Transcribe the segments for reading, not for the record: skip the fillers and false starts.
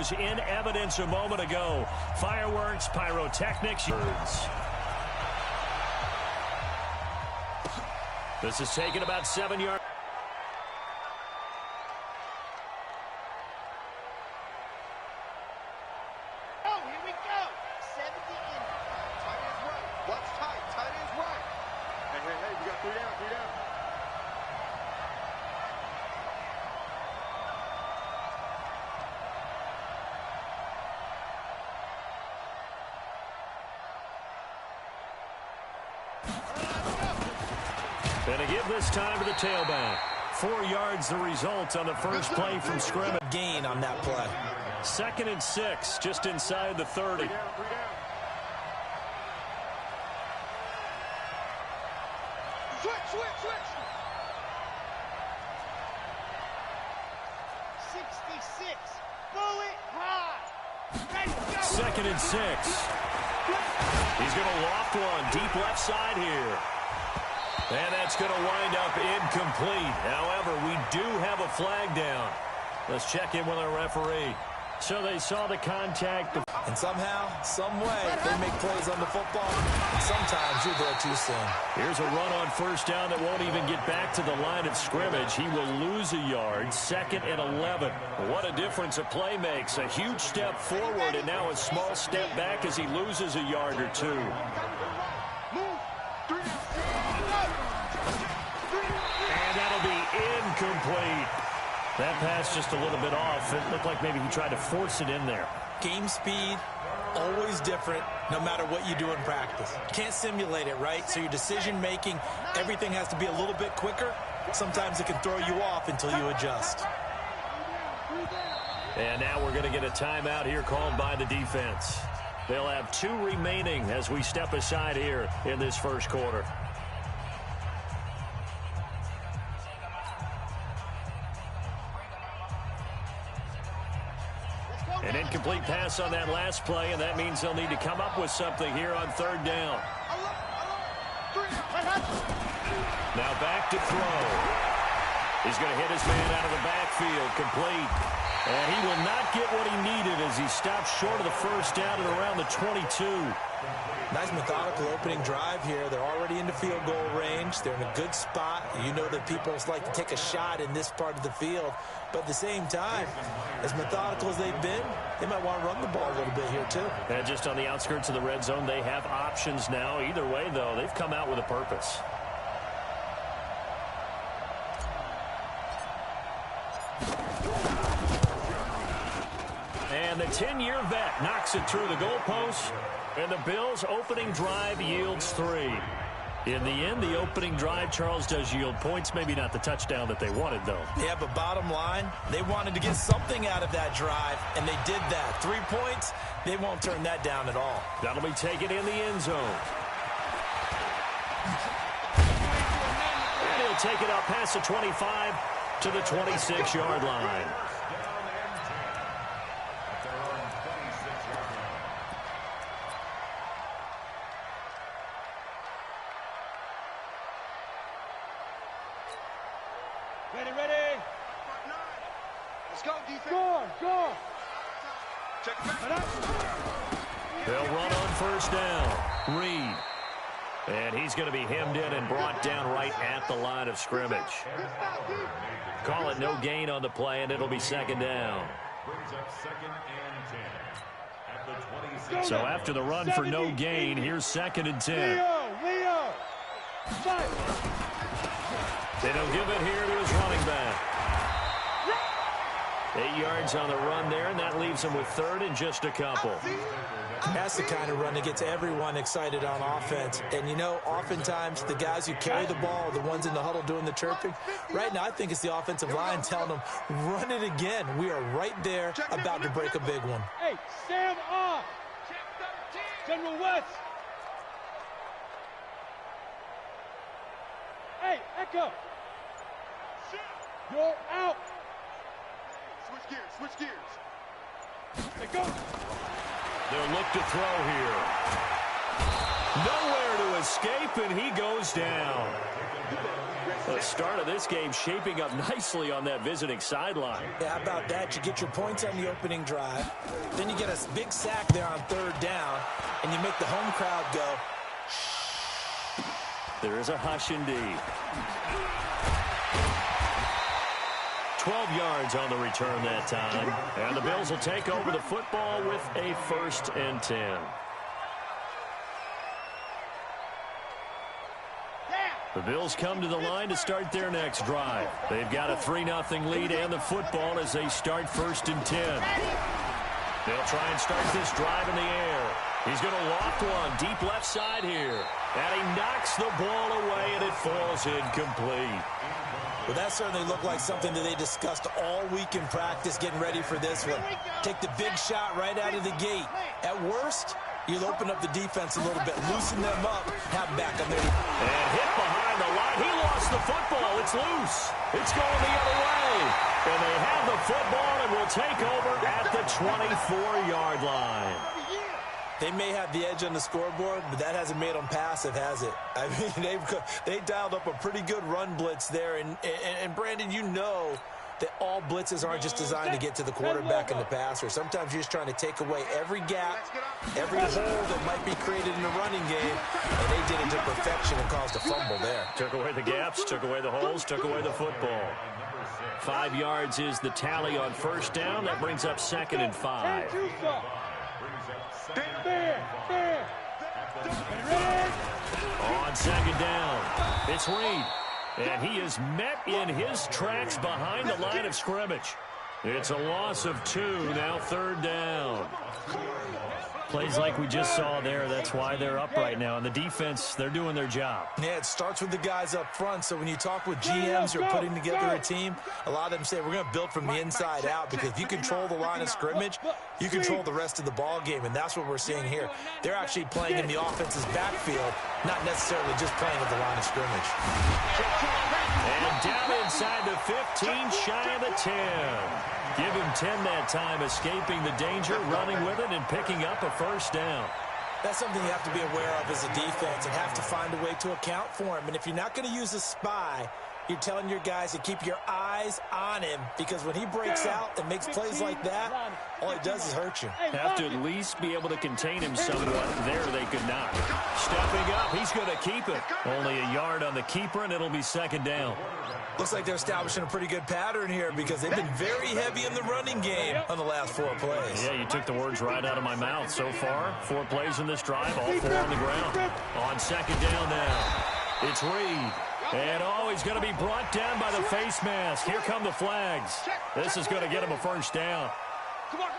was in evidence a moment ago. Fireworks, pyrotechnics. This is taken about 7 yards. Oh, here we go. 70 in. Tight is right. What's tight? Tight is right. Hey, we got 3 down, 3 down. And to give this time to the tailback. 4 yards the result on the first play from scrimmage. Gain on that play. 2nd and 6, just inside the 30. 3 down, 3 down. Switch. 66. Bullet high. Ready, go. 2nd and 6. He's going to loft one deep left side here. And that's going to wind up incomplete. However, we do have a flag down. Let's check in with our referee. So they saw the contact. And somehow, some way, they make plays on the football. Sometimes you're there too soon. Here's a run on first down that won't even get back to the line of scrimmage. He will lose a yard. 2nd and 11. What a difference a play makes. A huge step forward and now a small step back as he loses a yard or two. And that'll be incomplete. That pass just a little bit off. It looked like maybe he tried to force it in there. Game speed, always different, no matter what you do in practice. You can't simulate it, right? So your decision-making, everything has to be a little bit quicker. Sometimes it can throw you off until you adjust. And now we're going to get a timeout here called by the defense. They'll have 2 remaining as we step aside here in this first quarter. An incomplete pass on that last play, and that means they'll need to come up with something here on 3rd down. Now back to throw. He's going to hit his man out of the backfield, complete. And he will not get what he needed as he stops short of the first down at around the 22. Nice methodical opening drive here. They're already into field goal range. They're in a good spot. You know that people like to take a shot in this part of the field. But at the same time, as methodical as they've been, they might want to run the ball a little bit here too. And just on the outskirts of the red zone, they have options now. Either way, though, they've come out with a purpose. And the 10-year vet knocks it through the goalpost. And the Bills' opening drive yields 3. In the end, the opening drive, Charles, does yield points. Maybe not the touchdown that they wanted, though. Yeah, but bottom line, they wanted to get something out of that drive, and they did that. 3 points, they won't turn that down at all. That'll be taken in the end zone. And he'll take it up past the 25 to the 26-yard line. Ready. Let's go, defense. Go. Check it back. They'll run on first down. Reed. And he's going to be hemmed in and brought down right at the line of scrimmage. Call it no gain on the play, and it'll be 2nd down. So after the run for no gain, here's 2nd and 10. Leo. They don't give it here to his running back. 8 yards on the run there, and that leaves him with 3rd and just a couple. That's the kind of run that gets everyone excited on offense. And, you know, oftentimes the guys who carry the ball are the ones in the huddle doing the chirping. Right now, I think it's the offensive line telling them, run it again. We are right there about to break a big one. Hey, Sam off. General West. Hey, Echo. You're out. Switch gears. They go. They'll look to throw here. Nowhere to escape, and he goes down. The start of this game shaping up nicely on that visiting sideline. Yeah, how about that? You get your points on the opening drive. Then you get a big sack there on third down, and you make the home crowd go, shh. There is a hush indeed. 12 yards on the return that time. And the Bills will take over the football with a 1st and 10. The Bills come to the line to start their next drive. They've got a 3-0 lead and the football as they start 1st and 10. They'll try and start this drive in the air. He's going to loft one deep left side here. And he knocks the ball away and it falls incomplete. Well, that certainly looked like something that they discussed all week in practice getting ready for this one. Take the big shot right out of the gate. At worst, you'll open up the defense a little bit, loosen them up, have them back on their... And hit behind the line. He lost the football. It's loose. It's going the other way. And they have the football and will take over at the 24-yard line. They may have the edge on the scoreboard, but that hasn't made them passive, has it? I mean, they dialed up a pretty good run blitz there. And Brandon, you know that all blitzes aren't just designed to get to the quarterback and the passer. Sometimes you're just trying to take away every gap, every hole that might be created in the running game, and they did it to perfection and caused a fumble there. Took away the gaps, took away the holes, took away the football. 5 yards is the tally on 1st down. That brings up 2nd and 5. On 2nd down, it's Reed. And he is met in his tracks behind the line of scrimmage. It's a loss of 2, now 3rd down. Plays like we just saw there, that's why they're up right now. And the defense, they're doing their job. Yeah, it starts with the guys up front. So when you talk with GMs who are putting together a team, a lot of them say we're going to build from the inside out, because if you control the line of scrimmage, you control the rest of the ball game, and that's what we're seeing here. They're actually playing in the offense's backfield, not necessarily just playing at the line of scrimmage. And down inside the 15, shy of the 10. Give him 10 that time, escaping the danger, running with it, and picking up a 1st down. That's something you have to be aware of as a defense and have to find a way to account for him. And if you're not going to use a spy, you're telling your guys to keep your eyes on him, because when he breaks out and makes plays like that, all he does is hurt you. Have to at least be able to contain him somewhat. There they could not. Stepping up, he's going to keep it. Only a yard on the keeper, and it'll be 2nd down. Looks like they're establishing a pretty good pattern here, because they've been very heavy in the running game on the last 4 plays. Yeah, you took the words right out of my mouth. So far, 4 plays in this drive, all 4 on the ground. On 2nd down now, it's Reed. And, he's going to be brought down by the face mask. Here come the flags. This is going to get him a 1st down. Come on,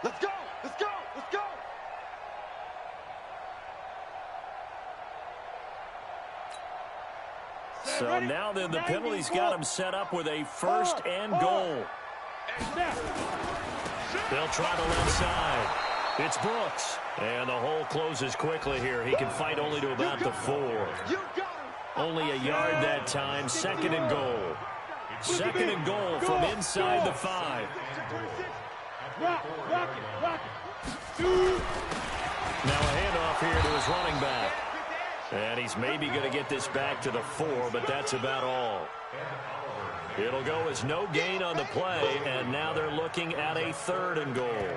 let's go, let's go, let's go. So now then, the penalty's got him set up with a 1st and goal. They'll try the left side. It's Brooks. And the hole closes quickly here. He can fight only to about the 4. Only a yard that time. 2nd and goal. 2nd and goal from inside the 5. Now a handoff here to his running back. And he's maybe going to get this back to the 4, but that's about all. It'll go as no gain on the play, and now they're looking at a 3rd and goal.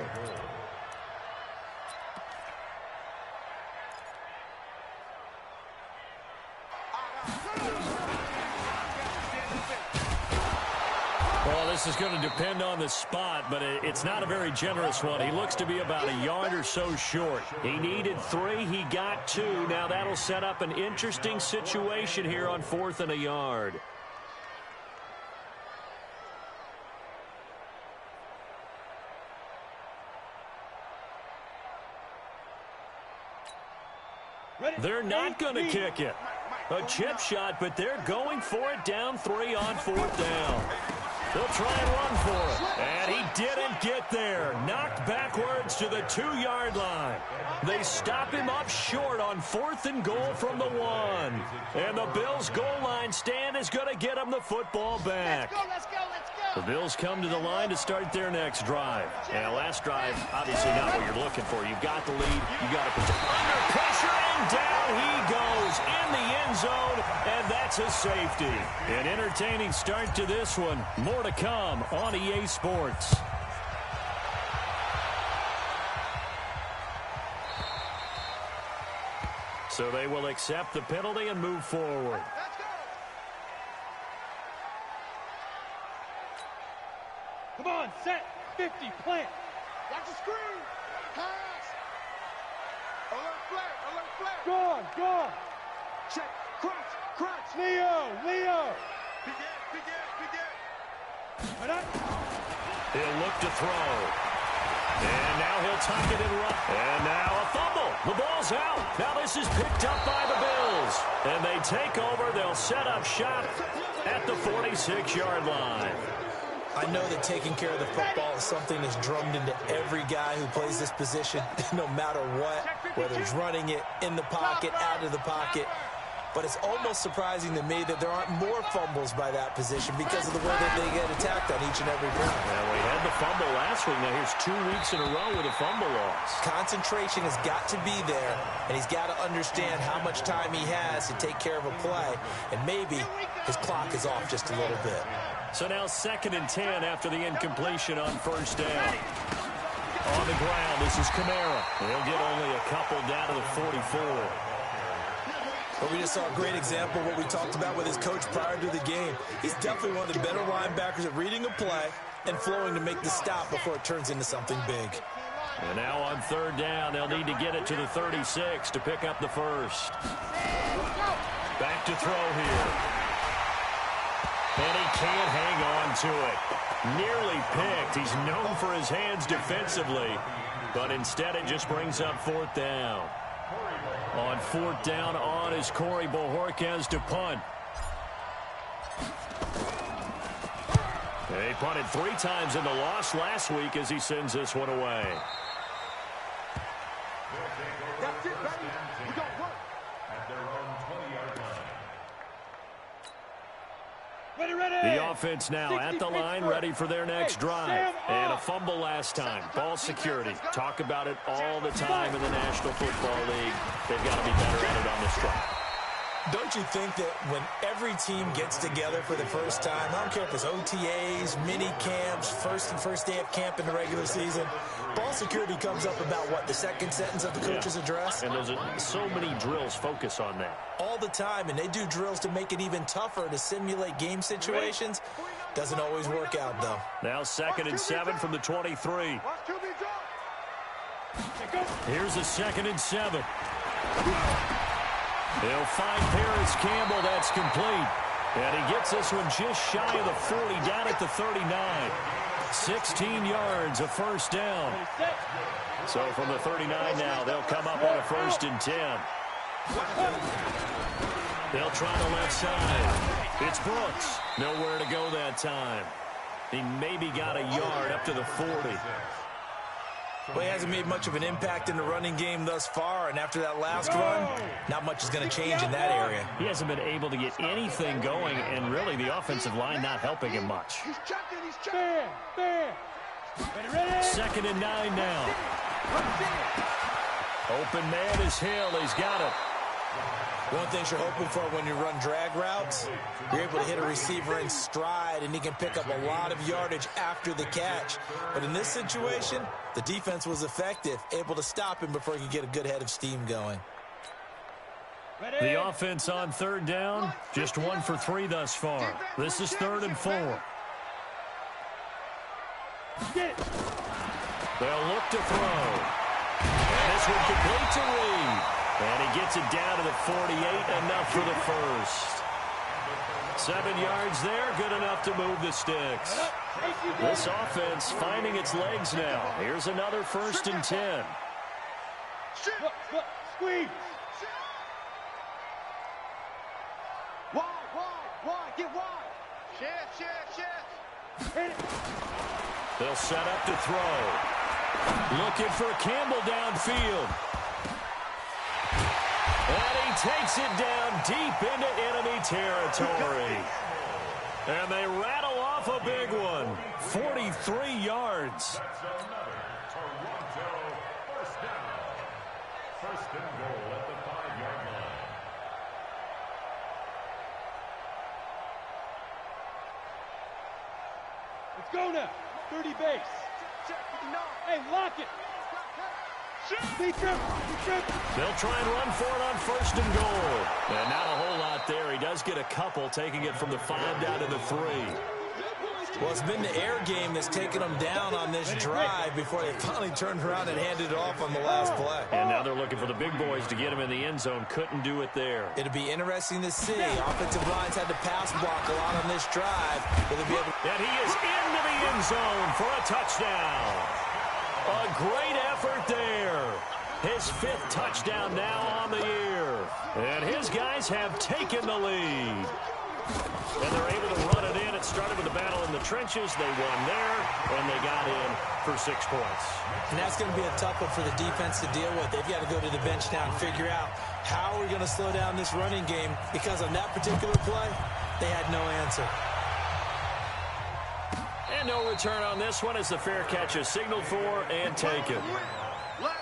Well, this is going to depend on the spot, but it's not a very generous one. He looks to be about a yard or so short. He needed 3. He got 2. Now that'll set up an interesting situation here on 4th and a yard. They're not going to kick it. A chip shot, but they're going for it down 3 on 4th down. They'll try and run for it. And he didn't get there. Knocked backwards to the 2-yard line. They stop him up short on 4th and goal from the 1. And the Bills' goal line stand is going to get him the football back. Let's go, let's go, let's go. The Bills come to the line to start their next drive. And last drive, obviously not what you're looking for. You've got the lead. You've got to protect. Under pressure, and down he goes in the end zone, and that's a safety. An entertaining start to this one. More to come on EA Sports. So they will accept the penalty and move forward. Come on, set, 50, plant. Watch the screen. Pass. Alert flag. Gone. Check, crunch. Leo. Begin. He'll look to throw. And now he'll tuck it and run. And now a fumble. The ball's out. Now this is picked up by the Bills. And they take over. They'll set up shop at the 46-yard line. I know that taking care of the football is something that's drummed into every guy who plays this position, no matter what, whether he's running it, in the pocket, out of the pocket. But it's almost surprising to me that there aren't more fumbles by that position because of the way that they get attacked on each and every play. Well, we had the fumble last week. Now here's 2 weeks in a row with a fumble loss. Concentration has got to be there, and he's got to understand how much time he has to take care of a play, and maybe his clock is off just a little bit. So now 2nd and 10 after the incompletion on first down. On the ground, this is Kamara. He'll get only a couple down to the 44. But we just saw a great example of what we talked about with his coach prior to the game. He's definitely one of the better linebackers at reading a play and flowing to make the stop before it turns into something big. And now on 3rd down, they'll need to get it to the 36 to pick up the first. Back to throw here. And he can't hang on to it. Nearly picked. He's known for his hands defensively, but instead it just brings up 4th down. On 4th down on is Corey Bojorquez to punt. He punted 3 times in the loss last week as he sends this one away. That's it, baby. We got work. The offense now at the line, ready for their next drive. And a fumble last time. Ball security. Talk about it all the time in the National Football League. They've got to be better at it on this drive. Don't you think that when every team gets together for the first time, I don't care if it's OTAs, mini camps, first day of camp in the regular season, ball security comes up about what, the second sentence of the coach's address? And those are so many drills focus on that. All the time, and they do drills to make it even tougher to simulate game situations. Doesn't always work out, though. Now 2nd and 7 from the 23. Here's a 2nd and 7. He'll find Paris Campbell. That's complete. And he gets this one just shy of the 40, down at the 39. 16 yards, a first down. So from the 39 now, they'll come up on a 1st and 10. They'll try the left side. It's Brooks. Nowhere to go that time. He maybe got a yard up to the 40. Well, he hasn't made much of an impact in the running game thus far, and after that last run, not much is going to change in that area. He hasn't been able to get anything going, and really the offensive line not helping him much. He's checking. 2nd and 9 now. Open man is Hill. He's got it. One thing you're hoping for when you run drag routes, you're able to hit a receiver in stride, and he can pick up a lot of yardage after the catch. But in this situation, the defense was effective, able to stop him before he could get a good head of steam going. The offense on 3rd down, just 1 for 3 thus far. This is 3rd and 4. They'll look to throw. And this one complete to Reed. And he gets it down to the 48, enough for the first. 7 yards there, good enough to move the sticks. This offense finding its legs now. Here's another 1st and 10. Squeeze. Wide, get wide. Shift. Hit it. They'll set up to throw. Looking for Campbell downfield. And he takes it down deep into enemy territory. And they rattle off off a big one. 43 yards. That's another Toronto first down. First and goal at the 5-yard line. Let's go now. 30 base. Hey, lock it. They'll try and run for it on first and goal. And not a whole lot there. He does get a couple, taking it from the 5 down to the 3. Well, it's been the air game that's taken them down on this drive before they finally turned around and handed it off on the last play. And now they're looking for the big boys to get him in the end zone. Couldn't do it there. It'll be interesting to see. Offensive lines had to pass block a lot on this drive. Will they be able And he is into the end zone for a touchdown. A great effort there. His 5th touchdown now on the year. And his guys have taken the lead. And they're able to run it in. It started with a battle in the trenches. They won there, and they got in for 6 points. And that's going to be a tough one for the defense to deal with. They've got to go to the bench now and figure out how we're going to slow down this running game, because on that particular play, they had no answer. And no return on this one as the fair catch is signaled for and taken. Let's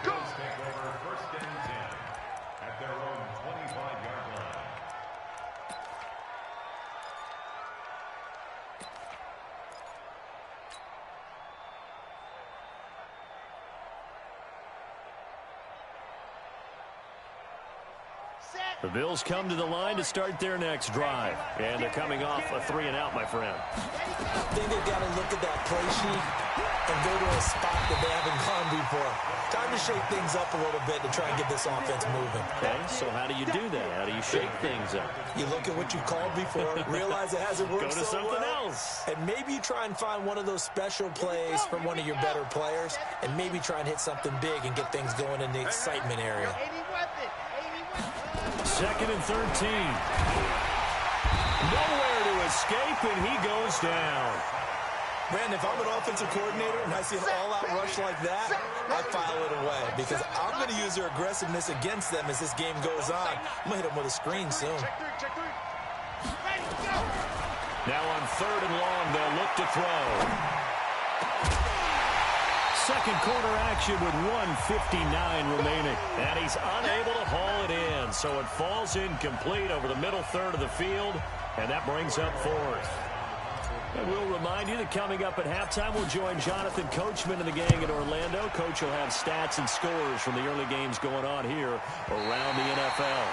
go. Take over first and 10 at their own 25-yard line. The Bills come to the line to start their next drive. And they're coming off a 3-and-out, my friend. I think they've got to look at that play sheet and go to a spot that they haven't gone before. Time to shake things up a little bit to try and get this offense moving. Okay, so how do you do that? How do you shake things up? You look at what you called before, realize it hasn't worked Go to so something well, else. and maybe you try and find one of those special plays from one of your better players, and maybe try and hit something big and get things going in the excitement area. 2nd and 13. Nowhere to escape, and he goes down. Brandon, if I'm an offensive coordinator and I see an all-out rush like that, I file it away, because I'm going to use their aggressiveness against them as this game goes on. I'm going to hit them with a screen soon. Now on 3rd and long, they'll look to throw. Second quarter action with 1:59 remaining. And he's unable to haul it in. So it falls incomplete over the middle third of the field. And that brings up 4th. And we'll remind you that coming up at halftime, we'll join Jonathan Coachman and the gang in Orlando. Coach will have stats and scores from the early games going on here around the NFL.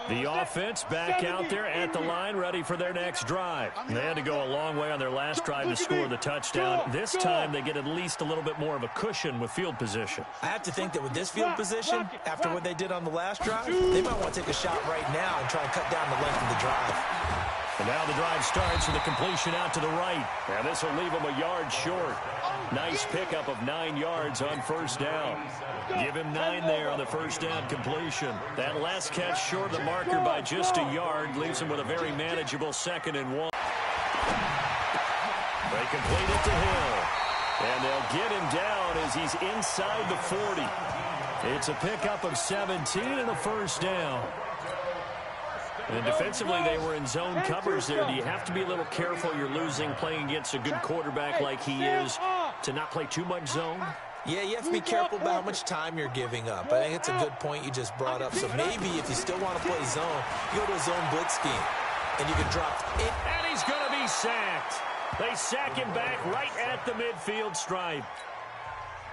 The offense back out there at the line, ready for their next drive. They had to go a long way on their last drive to score the touchdown. This time, they get at least a little bit more of a cushion with field position. I have to think that with this field position, after what they did on the last drive, they might want to take a shot right now and try and cut down the length of the drive. And now the drive starts with a completion out to the right. And this will leave them a yard short. Nice pickup of 9 yards on first down. Give him 9 there on the first down completion. That last catch short of the marker by just a yard leaves him with a very manageable 2nd and 1. They complete it to Hill. And they'll get him down as he's inside the 40. It's a pickup of 17 and a first down. And defensively, they were in zone covers there. Do you have to be a little careful? You're losing playing against a good quarterback like he is to not play too much zone? Yeah, you have to be careful about how much time you're giving up. I think it's a good point you just brought up. So maybe if you still want to play zone, you go to a zone blitz scheme, and you can drop it. And he's going to be sacked. They sack him back right at the midfield stripe.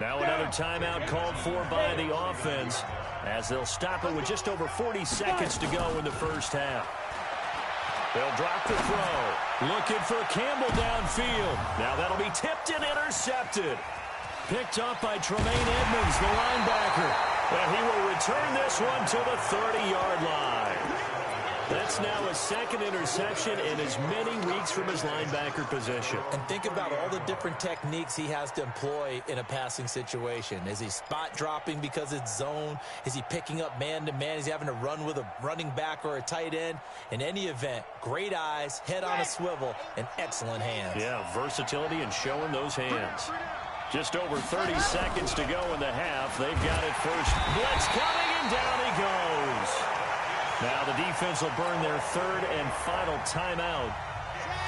Now another timeout called for by the offense as they'll stop it with just over 40 seconds to go in the first half. They'll drop the throw. Looking for Campbell downfield. Now that'll be tipped and intercepted. Picked up by Tremaine Edmonds, the linebacker. And he will return this one to the 30-yard line. That's now a second interception in as many weeks from his linebacker position. And think about all the different techniques he has to employ in a passing situation. Is he spot dropping because it's zone? Is he picking up man-to-man? Is he having to run with a running back or a tight end? In any event, great eyes, head on a swivel, and excellent hands. Yeah, versatility and showing those hands. Just over 30 seconds to go in the half. They've got it first. Blitz coming, and down he goes. Now the defense will burn their third and final timeout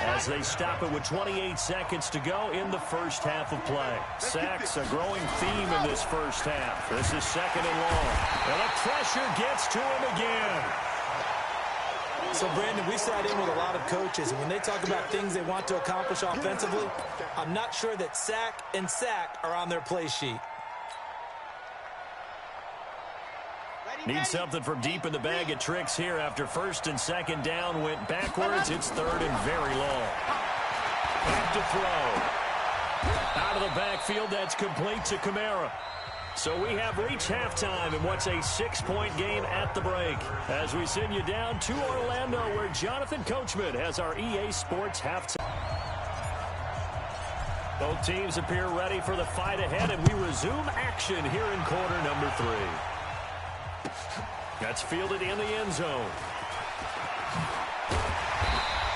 as they stop it with 28 seconds to go in the first half of play. Sacks, a growing theme in this first half. This is second and long. And the pressure gets to him again. So, Brandon, we've sat in with a lot of coaches, and when they talk about things they want to accomplish offensively, I'm not sure that sack and sack are on their play sheet. Need something from deep in the bag of tricks here after first and second down went backwards. It's third and very long. Back to throw. Out of the backfield, that's complete to Kamara. So we have reached halftime in what's a 6-point game at the break. As we send you down to Orlando, where Jonathan Coachman has our EA Sports halftime. Both teams appear ready for the fight ahead, and we resume action here in quarter number 3. That's fielded in the end zone.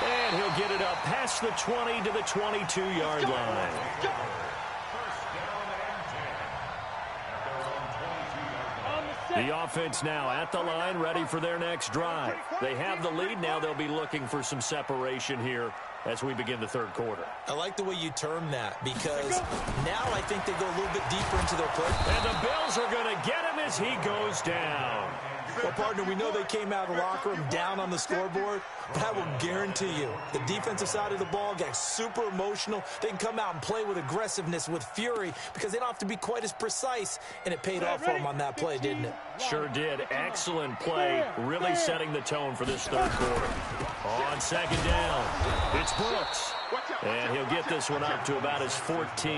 And he'll get it up past the 20 to the 22-yard line. The offense now at the line, ready for their next drive. They have the lead. Now they'll be looking for some separation here as we begin the third quarter. I like the way you term that, because now I think they go a little bit deeper into their play. And the Bills are going to get him as he goes down. Well, partner, we know they came out of the locker room down on the scoreboard, but I will guarantee you the defensive side of the ball got super emotional. They can come out and play with aggressiveness, with fury, because they don't have to be quite as precise, and it paid off for them on that play, didn't it? Sure did. Excellent play, really setting the tone for this third quarter. On second down, it's Brooks. And he'll get this one up to about his 14.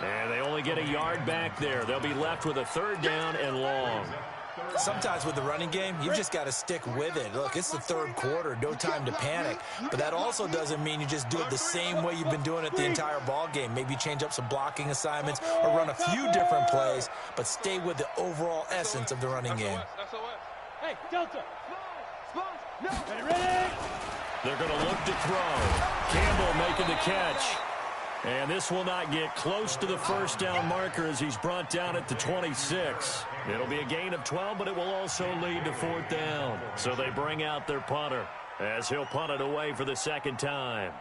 And they only get a yard back there. They'll be left with a third down and long. Sometimes with the running game, you've just got to stick with it. Look, it's the third quarter, no time to panic. But that also doesn't mean you just do it the same way you've been doing it the entire ball game. Maybe change up some blocking assignments or run a few different plays, but stay with the overall essence of the running game. Hey, Delta! Ready? They're going to look to throw. Campbell making the catch. And this will not get close to the first down marker as he's brought down at the 26. It'll be a gain of 12, but it will also lead to fourth down. So they bring out their punter as he'll punt it away for the second time.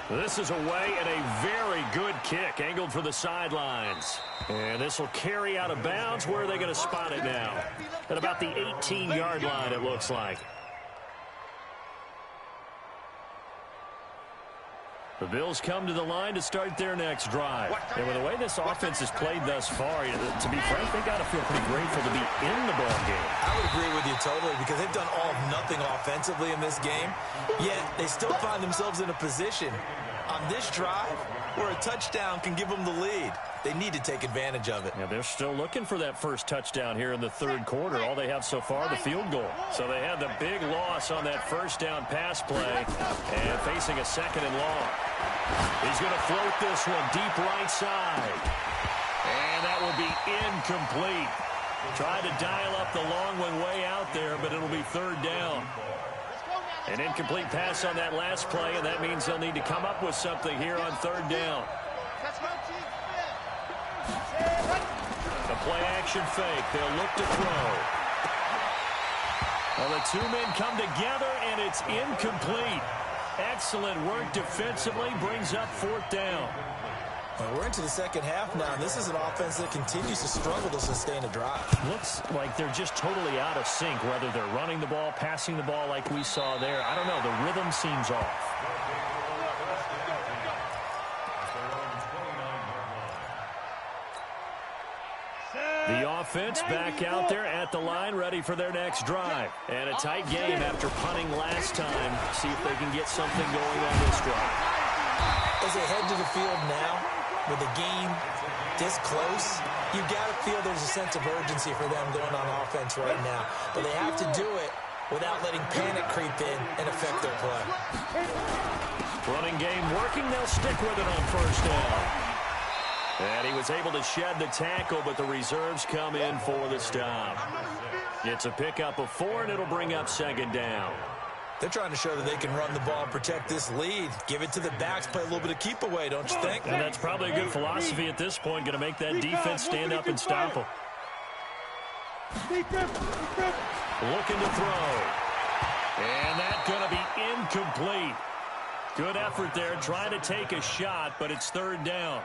This is away and a very good kick angled for the sidelines. And this will carry out of bounds. Where are they going to spot it now? At about the 18-yard line, it looks like. The Bills come to the line to start their next drive. And with the way this offense has played thus far, to be frank, they've got to feel pretty grateful to be in the ball game. I would agree with you totally, because they've done all of nothing offensively in this game, yet they still find themselves in a position on this drive where a touchdown can give them the lead. They need to take advantage of it. Yeah, they're still looking for that first touchdown here in the third quarter. All they have so far, the field goal. So they had the big loss on that first down pass play and facing a second and long. He's going to float this one deep right side. And that will be incomplete. Tried to dial up the long one way out there, but it'll be third down. An incomplete pass on that last play, and that means they'll need to come up with something here on third down. The play-action fake. They'll look to throw. Well, the two men come together, and it's incomplete. Excellent work defensively, brings up fourth down. Well, we're into the second half now, and this is an offense that continues to struggle to sustain a drive. Looks like they're just totally out of sync, whether they're running the ball, passing the ball like we saw there. I don't know. The rhythm seems off. The offense back out there at the line, ready for their next drive. And a tight game after punting last time. See if they can get something going on this drive. As they head to the field now, with the game this close, you got to feel there's a sense of urgency for them going on offense right now. But they have to do it without letting panic creep in and affect their play. Running game working. They'll stick with it on first down. And he was able to shed the tackle, but the reserves come in for the stop. It's a pickup of 4, and it'll bring up second down. They're trying to show that they can run the ball and protect this lead. Give it to the backs, play a little bit of keep away, don't you think? And that's probably a good philosophy at this point, going to make that defense stand up and stop them. Looking to throw. And that's going to be incomplete. Good effort there, trying to take a shot, but it's third down.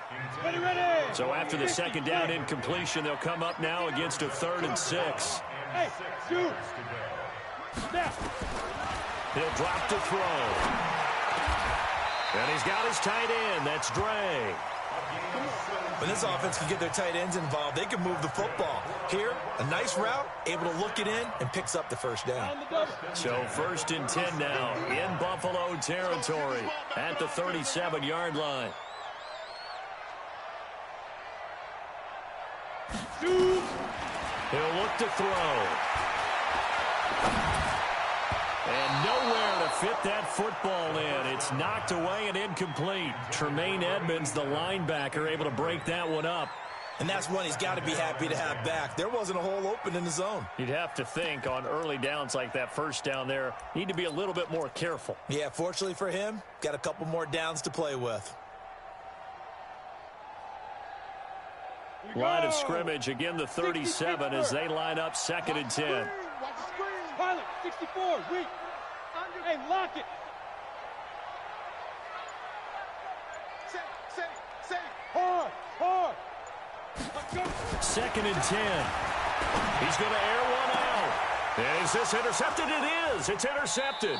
So after the second down incompletion, they'll come up now against a 3rd and 6. Hey, shoot. Snap. He'll drop to throw. And he's got his tight end. That's Dre. When this offense can get their tight ends involved, they can move the football. Here, a nice route, able to look it in, and picks up the first down. So 1st and 10 now in Buffalo territory at the 37-yard line. He'll look to throw. And nowhere to fit that football in. It's knocked away and incomplete. Tremaine Edmonds, the linebacker, able to break that one up. And that's one he's got to be happy to have back. There wasn't a hole open in the zone. You'd have to think on early downs like that first down there, need to be a little bit more careful. Yeah, fortunately for him, got a couple more downs to play with. Line of scrimmage, again the 37 as they line up 2nd and 10. Pilot, 64, weak. Hey, lock it. Hard. 2nd and 10. He's going to air one out. Is this intercepted? It is. It's intercepted.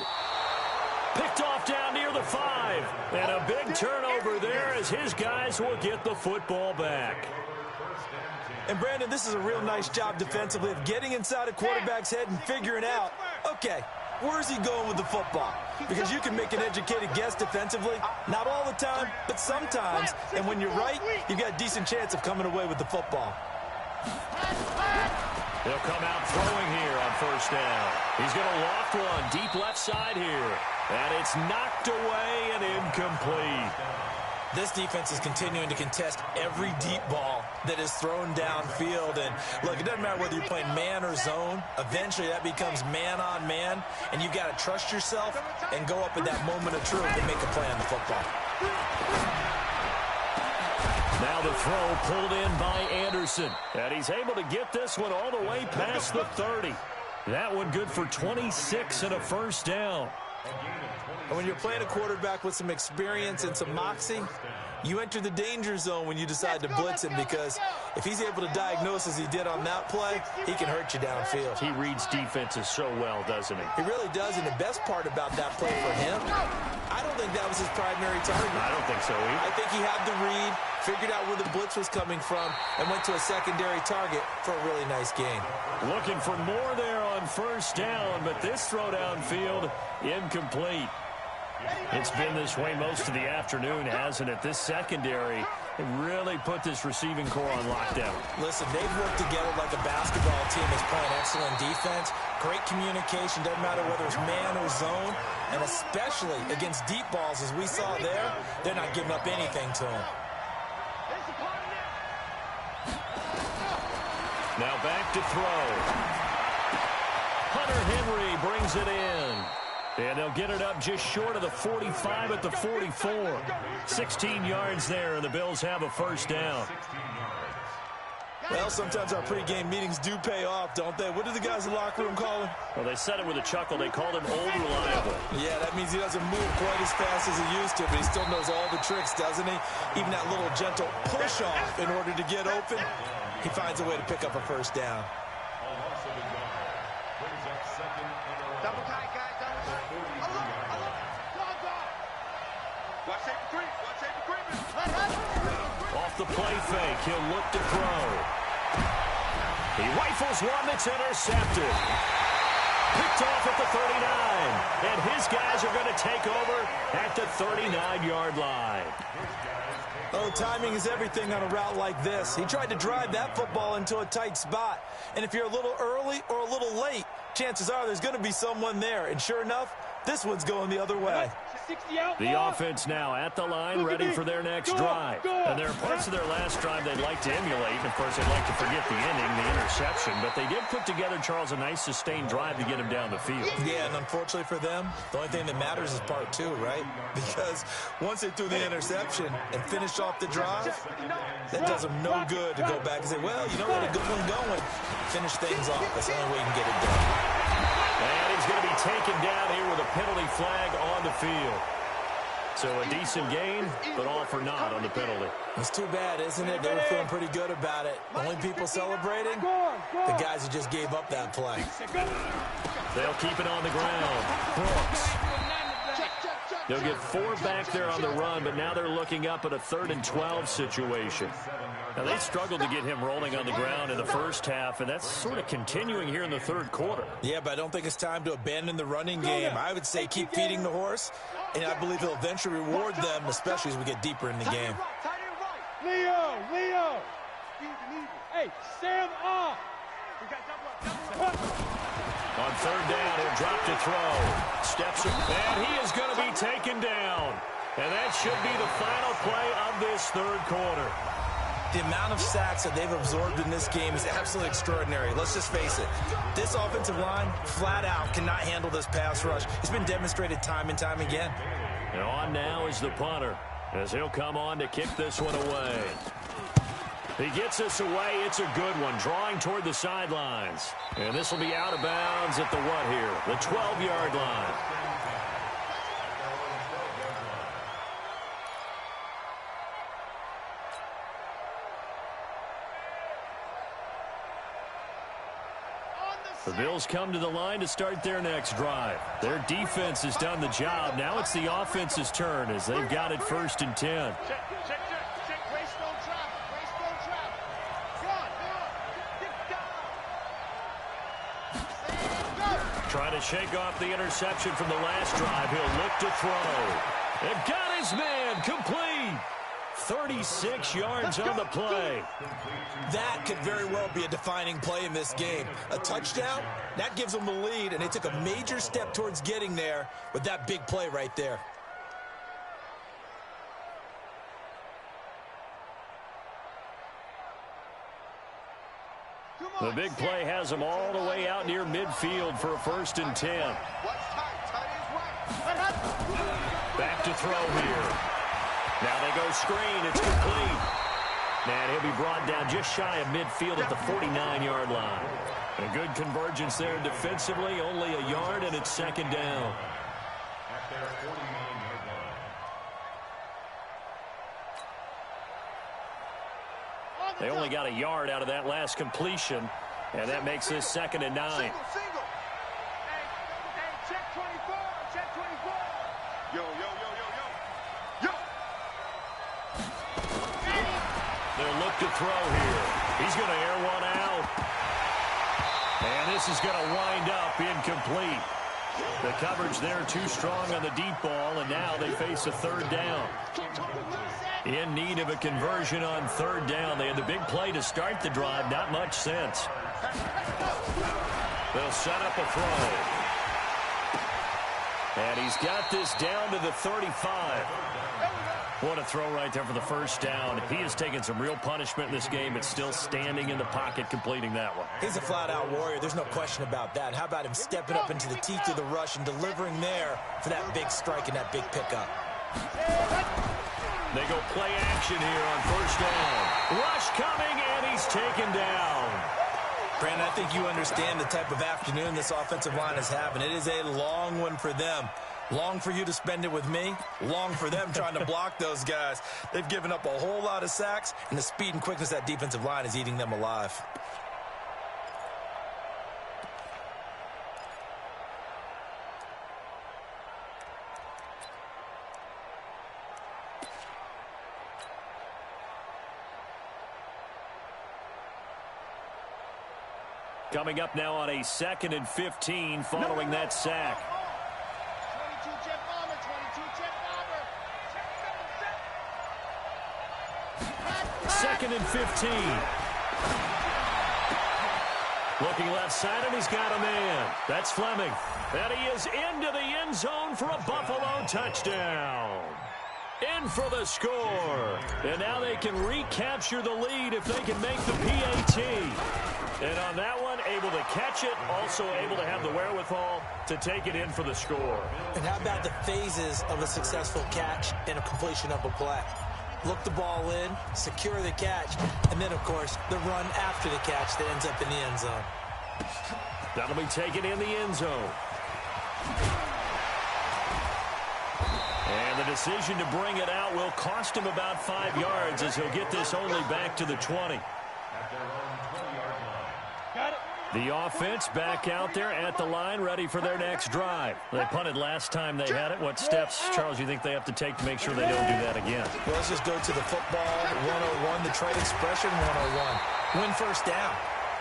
Picked off down near the 5. And a big turnover there as his guys will get the football back. And, Brandon, this is a real nice job defensively of getting inside a quarterback's head and figuring out, okay, where's he going with the football? Because you can make an educated guess defensively. Not all the time, but sometimes. And when you're right, you've got a decent chance of coming away with the football. He'll come out throwing here on first down. He's going to loft one deep left side here. And it's knocked away and incomplete. This defense is continuing to contest every deep ball that is thrown downfield. And, look, it doesn't matter whether you're playing man or zone. Eventually, that becomes man-on-man, and you've got to trust yourself and go up at that moment of truth and make a play on the football. Now the throw pulled in by Anderson. And he's able to get this one all the way past the 30. That one good for 26 and a first down. And when you're playing a quarterback with some experience and some moxie, you enter the danger zone when you decide to blitz him, because if he's able to diagnose as he did on that play, he can hurt you downfield. He reads defenses so well, doesn't he? He really does, and the best part about that play for him, I don't think that was his primary target. I don't think so either. I think he had the read, figured out where the blitz was coming from, and went to a secondary target for a really nice gain. Looking for more there on first down, but this throw downfield, incomplete. It's been this way most of the afternoon, hasn't it? This secondary really put this receiving core on lockdown. Listen, they've worked together like a basketball team is playing excellent defense. Great communication, doesn't matter whether it's man or zone, and especially against deep balls, as we saw there, they're not giving up anything to them. Now back to throw. Hunter Henry brings it in. And they'll get it up just short of the 45 at the 44. 16 yards there, and the Bills have a first down. Well, sometimes our pregame meetings do pay off, don't they? What do the guys in the locker room call him? Well, they said it with a chuckle. They called him old reliable. Yeah, that means he doesn't move quite as fast as he used to, but he still knows all the tricks, doesn't he? Even that little gentle push-off in order to get open, he finds a way to pick up a first down. Double tight, guys. Double tight. Watch tape for three. Watch tape for three. Off the play fake, he'll look to throw. He rifles one that's intercepted. Picked off at the 39. And his guys are going to take over at the 39-yard line. Oh, timing is everything on a route like this. He tried to drive that football into a tight spot. And if you're a little early or a little late, chances are there's going to be someone there. And sure enough, this one's going the other way. The offense now at the line, ready for their next drive. And there are parts of their last drive they'd like to emulate. And, of course, they'd like to forget the ending, the interception. But they did put together, Charles, a nice sustained drive to get him down the field. Yeah, and unfortunately for them, the only thing that matters is part two, right? Because once they threw the interception and finished off the drive, that does them no good to go back and say, well, you know what, a good one going. Finish things off. That's the only way you can get it done. And he's going to be taken down here with a penalty flag on the field. So a decent gain, but all for naught on the penalty. It's too bad, isn't it? They were feeling pretty good about it. Only people celebrating, the guys who just gave up that play. They'll keep it on the ground. Brooks. They'll get 4 back there on the run, but now they're looking up at a 3rd and 12 situation. Now, they struggled to get him rolling on the ground in the first half, and that's sort of continuing here in the third quarter. Yeah, but I don't think it's time to abandon the running game. I would say keep feeding the horse, and I believe he'll eventually reward them, especially as we get deeper in the game. Leo! Hey, Sam off! On 3rd down, he'll drop to throw. Steps up, and he is going to be taken down. And that should be the final play of this third quarter. The amount of sacks that they've absorbed in this game is absolutely extraordinary. Let's just face it. This offensive line, flat out, cannot handle this pass rush. It's been demonstrated time and time again. And on now is the punter, as he'll come on to kick this one away. He gets this away. It's a good one, drawing toward the sidelines. And this will be out of bounds at the what here? The 12-yard line. The Bills come to the line to start their next drive. Their defense has done the job. Now it's the offense's turn as they've got it 1st and 10. Trying to shake off the interception from the last drive. He'll look to throw. And got his man complete. 36 yards on the play. That could very well be a defining play in this game. A touchdown, that gives them the lead, and they took a major step towards getting there with that big play right there. The big play has them all the way out near midfield for a 1st and 10. Back to throw here. Now they go screen. It's complete. And he'll be brought down just shy of midfield at the 49-yard line. A good convergence there defensively. Only a yard, and it's 2nd down. At their 49-yard line. They only got a yard out of that last completion, and that makes this 2nd and 9. Hey, check 24. Check 24. Yo. They'll look to throw here. He's going to air one out. And this is going to wind up incomplete. The coverage there too strong on the deep ball, and now they face a 3rd down. In need of a conversion on 3rd down. They had the big play to start the drive. Not much sense. They'll set up a throw. And he's got this down to the 35. What a throw right there for the 1st down. He has taken some real punishment in this game, but still standing in the pocket, completing that one. He's a flat-out warrior. There's no question about that. How about him stepping up into the teeth of the rush and delivering there for that big strike and that big pickup? They go play action here on 1st down. Rush coming, and he's taken down. Brandon, I think you understand the type of afternoon this offensive line is having. It is a long one for them. Long for you to spend it with me. Long for them trying to block those guys. They've given up a whole lot of sacks, and the speed and quickness of that defensive line is eating them alive. Coming up now on a 2nd and 15 following that sack. 2nd and 15. Looking left side, and he's got a man. That's Fleming. And he is into the end zone for a Buffalo touchdown. In for the score. And now they can recapture the lead if they can make the PAT. And on that one, able to catch it, also able to have the wherewithal to take it in for the score. And how about the phases of a successful catch and a completion of a play? Look the ball in, secure the catch, and then, of course, the run after the catch that ends up in the end zone. That'll be taken in the end zone. And the decision to bring it out will cost him about 5 yards as he'll get this only back to the 20. Got it. The offense back out there at the line, ready for their next drive. They punted last time they had it. What steps, Charles, you think they have to take to make sure they don't do that again? Well, let's just go to the football 101, the trade expression 101. Win first down.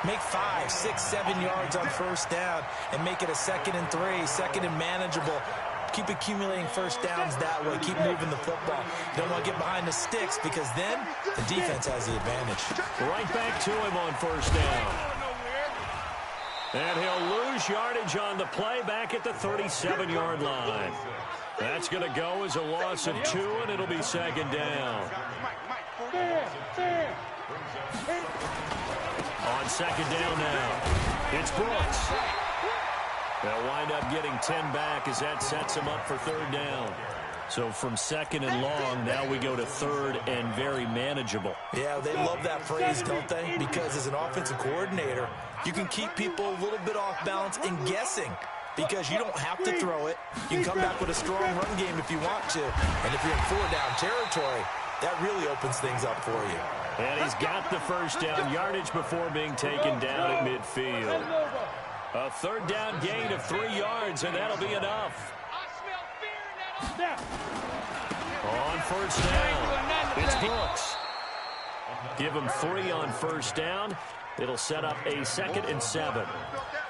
Make 5, 6, 7 yards on first down and make it a 2nd and 3, 2nd and manageable. Keep accumulating first downs that way. Keep moving the football. You don't want to get behind the sticks because then the defense has the advantage. Right back to him on first down. And he'll lose yardage on the play back at the 37-yard line. That's going to go as a loss of 2, and it'll be 2nd down. On 2nd down now, it's Brooks. They'll wind up getting 10 back as that sets him up for 3rd down. So from 2nd and long, now we go to 3rd and very manageable. Yeah, they love that phrase, don't they? Because as an offensive coordinator, you can keep people a little bit off balance and guessing because you don't have to throw it. You can come back with a strong run game if you want to. And if you're in 4-down territory, that really opens things up for you. And he's got the first down yardage before being taken down at midfield. A 3rd down gain of 3 yards, and that'll be enough. On first down, it's Brooks. Give him 3 on first down. It'll set up a 2nd and 7.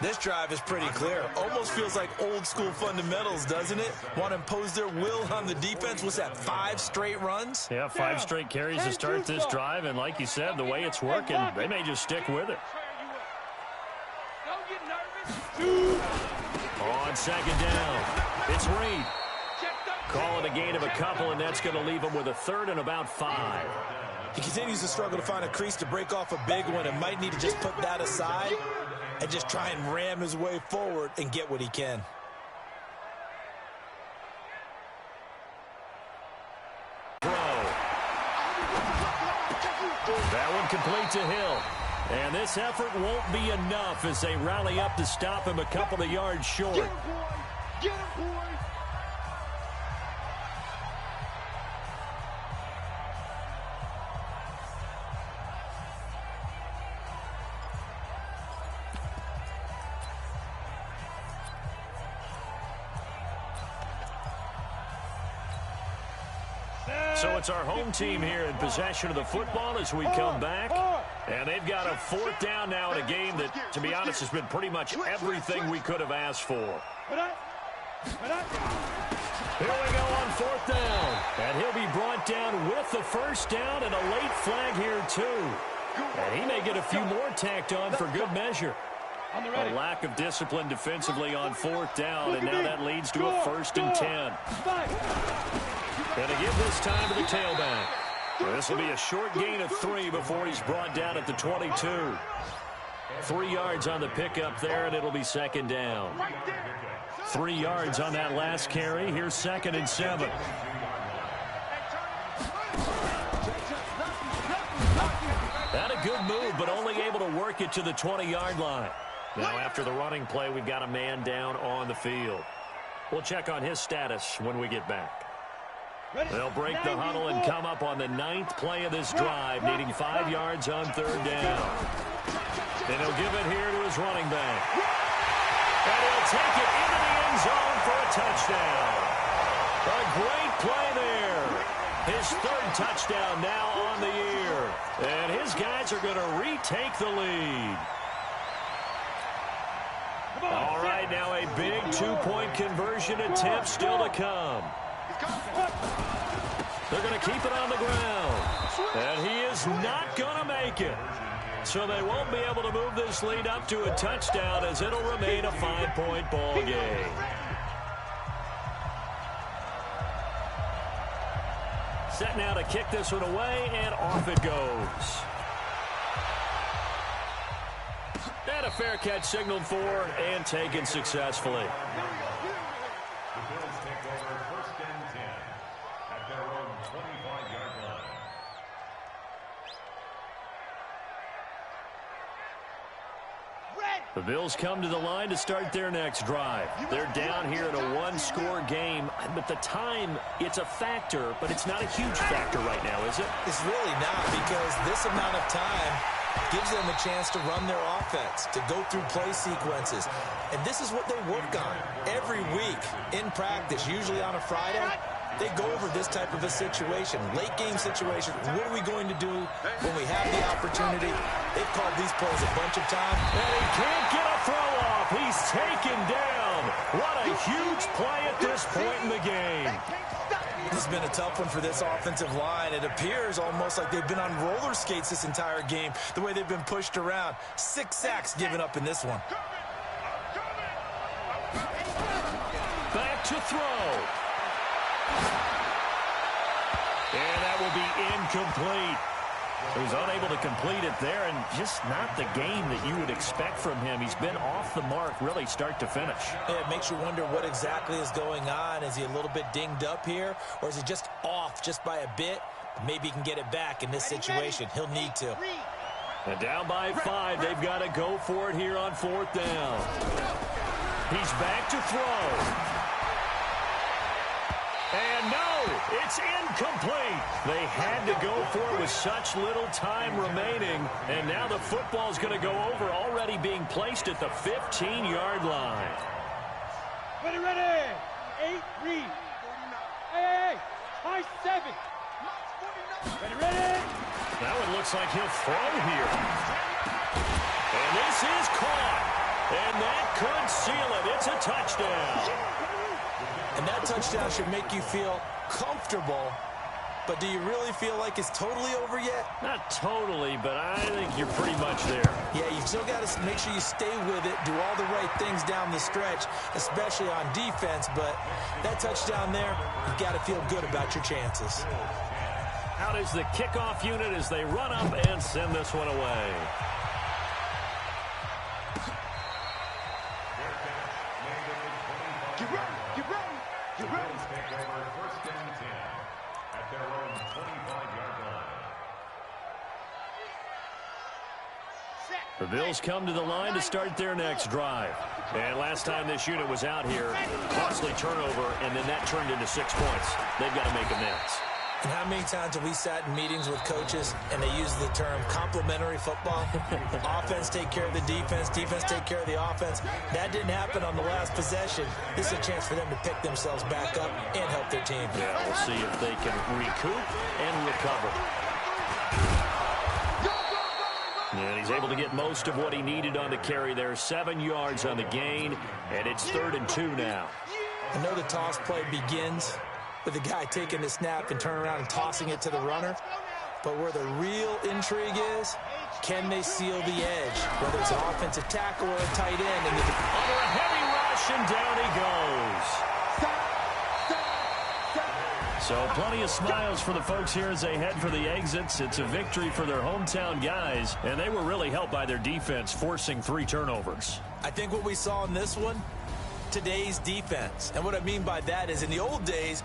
This drive is pretty clear. Almost feels like old school fundamentals, doesn't it? Want to impose their will on the defense. What's that, 5 straight runs? Yeah, 5 straight carries to start this drive, and like you said, the way it's working, they may just stick with it. On 2nd down, it's Reed. Call it a gain of a couple, and that's going to leave him with a 3rd and about 5. He continues to struggle to find a crease to break off a big one and might need to just put that aside and just try and ram his way forward and get what he can. That one complete to Hill. And this effort won't be enough as they rally up to stop him a couple of yards short. Get him, boy. So it's our home team here in possession of the football as we come back. And they've got a 4th down now in a game that, to be honest, has been pretty much everything we could have asked for. Here we go on 4th down. And he'll be brought down with the first down and a late flag here, too. And he may get a few more tacked on for good measure. A lack of discipline defensively on 4th down, and now that leads to a 1st and 10. Going to give this time to the tailback. This will be a short gain of 3 before he's brought down at the 22. 3 yards on the pickup there, and it'll be 2nd down. 3 yards on that last carry. Here's 2nd and 7. Had a good move, but only able to work it to the 20-yard line. Now, after the running play, we've got a man down on the field. We'll check on his status when we get back. They'll break the huddle and come up on the 9th play of this drive, needing 5 yards on 3rd down. And he'll give it here to his running back. And he'll take it into the end zone for a touchdown. A great play there. His 3rd touchdown now on the year. And his guys are going to retake the lead. All right, now a big 2-point conversion attempt still to come. They're going to keep it on the ground. And he is not going to make it. So they won't be able to move this lead up to a touchdown as it'll remain a 5-point ball game. Set now to kick this one away, and off it goes. And a fair catch signaled for and taken successfully. The Bills take over 1st and 10 at their own 25-yard line. The Bills come to the line to start their next drive. They're down here in a one-score game, but the time, it's a factor, but it's not a huge factor right now, is it? It's really not, because this amount of time gives them a chance to run their offense, to go through play sequences. And this is what they work on every week in practice, usually on a Friday. They go over this type of a situation, late game situation. What are we going to do when we have the opportunity? They've called these plays a bunch of times. And he can't get a throw off. He's taken down. What a huge play at this point in the game. This has been a tough one for this offensive line. It appears almost like they've been on roller skates this entire game, the way they've been pushed around. 6 sacks given up in this one. Back to throw. And that will be incomplete. He's unable to complete it there, and just not the game that you would expect from him. He's been off the mark really start to finish. Yeah, it makes you wonder what exactly is going on. Is he a little bit dinged up here, or is he just off just by a bit? Maybe he can get it back in this situation. He'll need to. And down by 5, they've got to go for it here on 4th down. He's back to throw. And no, it's incomplete. They had to go for it with such little time remaining. And now the football's going to go over, already being placed at the 15-yard line. Ready. 8, read. Hey, high 7. Ready. Now it looks like he'll throw here. And this is caught. And that could seal it. It's a touchdown. And that touchdown should make you feel comfortable. But do you really feel like it's totally over yet? Not totally, but I think you're pretty much there. Yeah, you've still got to make sure you stay with it, do all the right things down the stretch, especially on defense. But that touchdown there, you've got to feel good about your chances. Out is the kickoff unit as they run up and send this one away. Get ready. The Bills take over 1st and 10 at their own 25-yard line. The Bills come to the line to start their next drive. And last time this unit was out here, costly turnover, and then that turned into 6 points. They've got to make amends. And how many times have we sat in meetings with coaches and they use the term complementary football? Offense take care of the defense, defense take care of the offense. That didn't happen on the last possession. This is a chance for them to pick themselves back up and help their team. Yeah, we'll see if they can recoup and recover. And he's able to get most of what he needed on the carry there. 7 yards on the gain, and it's 3rd and 2 now. I know the toss play begins with the guy taking the snap and turning around and tossing it to the runner. But where the real intrigue is, can they seal the edge? Whether it's an offensive tackle or a tight end. And under a heavy rush, and down he goes. So plenty of smiles for the folks here as they head for the exits. It's a victory for their hometown guys, and they were really helped by their defense, forcing 3 turnovers. I think what we saw in this one, today's defense. And what I mean by that is in the old days,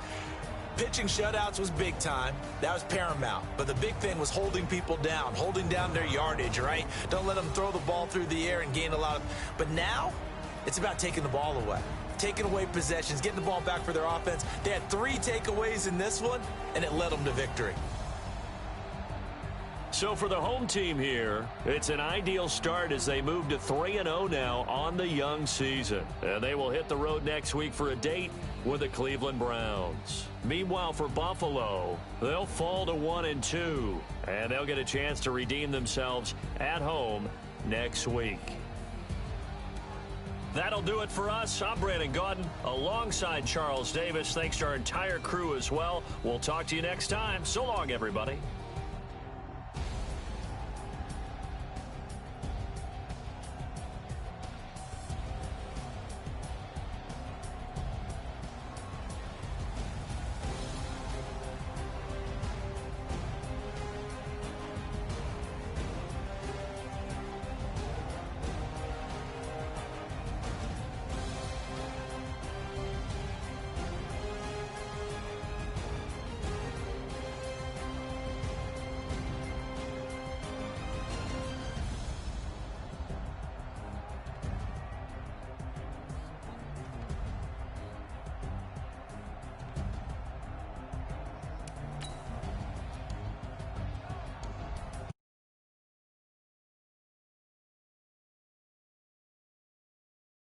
pitching shutouts was big time. That was paramount. But the big thing was holding people down, holding down their yardage, right? Don't let them throw the ball through the air and gain a lot of... But now, it's about taking the ball away. Taking away possessions, getting the ball back for their offense. They had 3 takeaways in this one, and it led them to victory. So for the home team here, it's an ideal start as they move to 3-0 now on the young season. And they will hit the road next week for a date with the Cleveland Browns. Meanwhile, for Buffalo, they'll fall to 1-2, and they'll get a chance to redeem themselves at home next week. That'll do it for us. I'm Brandon Gaudin alongside Charles Davis. Thanks to our entire crew as well. We'll talk to you next time. So long, everybody.